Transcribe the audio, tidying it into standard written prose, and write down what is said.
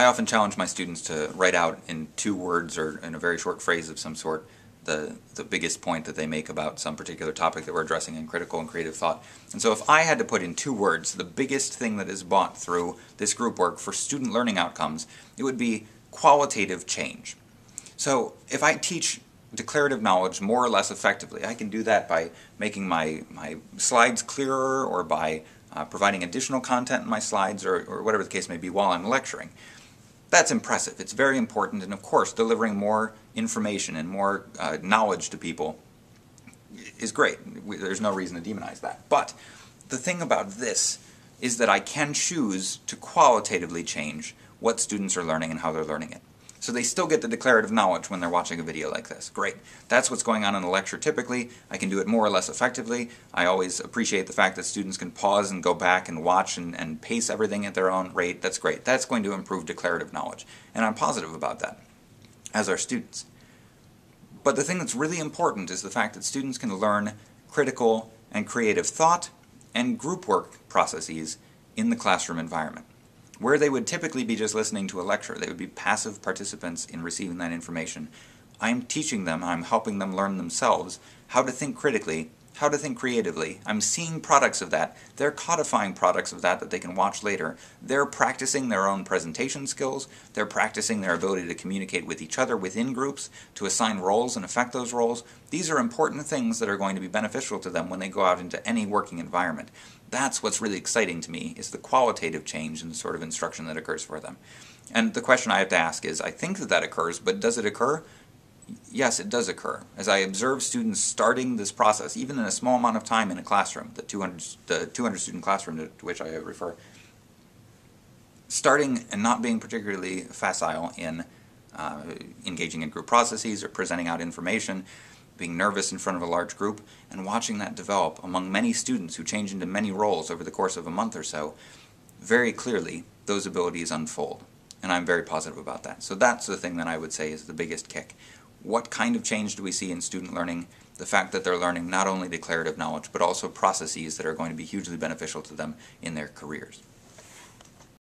I often challenge my students to write out in 2 words or in a very short phrase of some sort the biggest point that they make about some particular topic that we're addressing in critical and creative thought. And so if I had to put in 2 words the biggest thing that is bought through this group work for student learning outcomes, it would be qualitative change. So if I teach declarative knowledge more or less effectively, I can do that by making my slides clearer or by providing additional content in my slides or whatever the case may be while I'm lecturing. That's impressive. It's very important, and of course delivering more information and more knowledge to people is great. There's no reason to demonize that. But the thing about this is that I can choose to qualitatively change what students are learning and how they're learning it. So they still get the declarative knowledge when they're watching a video like this. Great. That's what's going on in a lecture typically. I can do it more or less effectively. I always appreciate the fact that students can pause and go back and watch and pace everything at their own rate. That's great. That's going to improve declarative knowledge. And I'm positive about that, as are students. But the thing that's really important is the fact that students can learn critical and creative thought and group work processes in the classroom environment, where they would typically be just listening to a lecture. They would be passive participants in receiving that information. I'm teaching them, I'm helping them learn themselves how to think critically, how to think creatively. I'm seeing products of that. They're codifying products of that they can watch later. They're practicing their own presentation skills. They're practicing their ability to communicate with each other within groups, to assign roles and affect those roles. These are important things that are going to be beneficial to them when they go out into any working environment. That's what's really exciting to me, is the qualitative change in the sort of instruction that occurs for them. And the question I have to ask is, I think that occurs, but does it occur? Yes, it does occur. As I observe students starting this process, even in a small amount of time in a classroom, the 200 student classroom to which I refer, starting and not being particularly facile in engaging in group processes or presenting out information, being nervous in front of a large group, and watching that develop among many students who change into many roles over the course of a month or so, very clearly those abilities unfold. And I'm very positive about that. So that's the thing that I would say is the biggest kick. What kind of change do we see in student learning? The fact that they're learning not only declarative knowledge, but also processes that are going to be hugely beneficial to them in their careers.